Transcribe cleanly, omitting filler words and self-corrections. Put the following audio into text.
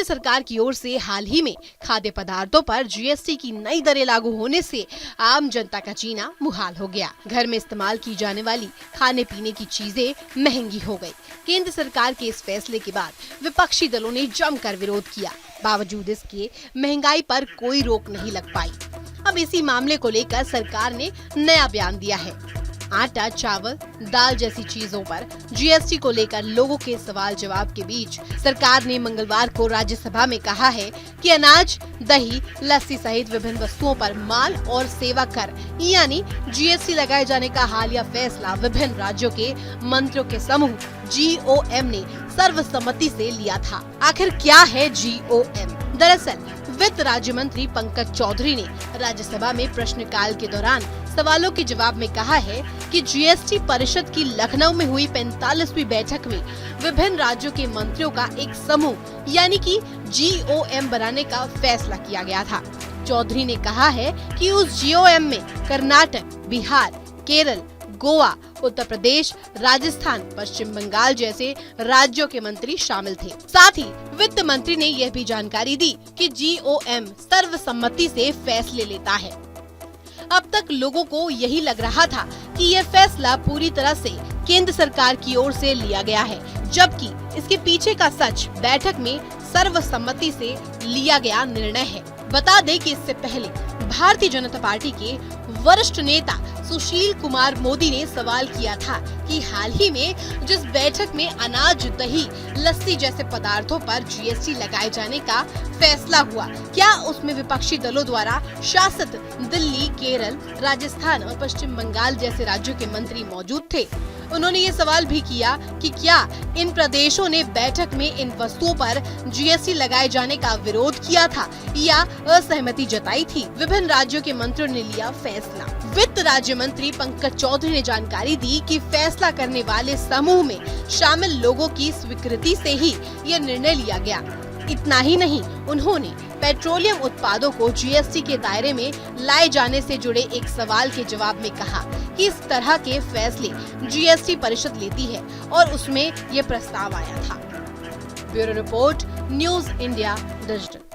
सरकार की ओर से हाल ही में खाद्य पदार्थों पर जीएसटी की नई दरें लागू होने से आम जनता का जीना मुहाल हो गया। घर में इस्तेमाल की जाने वाली खाने पीने की चीजें महंगी हो गई। केंद्र सरकार के इस फैसले के बाद विपक्षी दलों ने जमकर विरोध किया। बावजूद इसके महंगाई पर कोई रोक नहीं लग पाई। अब इसी मामले को लेकर सरकार ने नया बयान दिया है। आटा, चावल, दाल जैसी चीजों पर जीएसटी को लेकर लोगों के सवाल जवाब के बीच सरकार ने मंगलवार को राज्यसभा में कहा है कि अनाज, दही, लस्सी सहित विभिन्न वस्तुओं पर माल और सेवा कर यानी जीएसटी लगाए जाने का हालिया फैसला विभिन्न राज्यों के मंत्रियों के समूह GOM ने सर्वसम्मति से लिया था। आखिर क्या है GOM? दरअसल वित्त राज्य मंत्री पंकज चौधरी ने राज्यसभा में प्रश्नकाल के दौरान सवालों के जवाब में कहा है कि जीएसटी परिषद की लखनऊ में हुई 45वीं बैठक में विभिन्न राज्यों के मंत्रियों का एक समूह यानी कि GOM बनाने का फैसला किया गया था। चौधरी ने कहा है कि उस GOM में कर्नाटक, बिहार, केरल, गोवा, उत्तर प्रदेश, राजस्थान, पश्चिम बंगाल जैसे राज्यों के मंत्री शामिल थे। साथ ही वित्त मंत्री ने यह भी जानकारी दी कि GOM सर्वसम्मति से फैसले लेता है। अब तक लोगों को यही लग रहा था कि यह फैसला पूरी तरह से केंद्र सरकार की ओर से लिया गया है, जबकि इसके पीछे का सच बैठक में सर्वसम्मति से लिया गया निर्णय है। बता दें कि इससे पहले भारतीय जनता पार्टी के वरिष्ठ नेता सुशील कुमार मोदी ने सवाल किया था कि हाल ही में जिस बैठक में अनाज, दही, लस्सी जैसे पदार्थों पर जीएसटी लगाए जाने का फैसला हुआ, क्या उसमें विपक्षी दलों द्वारा शासित दिल्ली, केरल, राजस्थान और पश्चिम बंगाल जैसे राज्यों के मंत्री मौजूद थे? उन्होंने ये सवाल भी किया कि क्या इन प्रदेशों ने बैठक में इन वस्तुओं पर जीएसटी लगाए जाने का विरोध किया था या असहमति जताई थी? विभिन्न राज्यों के मंत्रियों ने लिया फैसला। वित्त राज्य मंत्री पंकज चौधरी ने जानकारी दी कि फैसला करने वाले समूह में शामिल लोगों की स्वीकृति से ही यह निर्णय लिया गया। इतना ही नहीं, उन्होंने पेट्रोलियम उत्पादों को जीएसटी के दायरे में लाए जाने से जुड़े एक सवाल के जवाब में कहा कि इस तरह के फैसले जीएसटी परिषद लेती है और उसमें ये प्रस्ताव आया था। Bureau report, news India digital.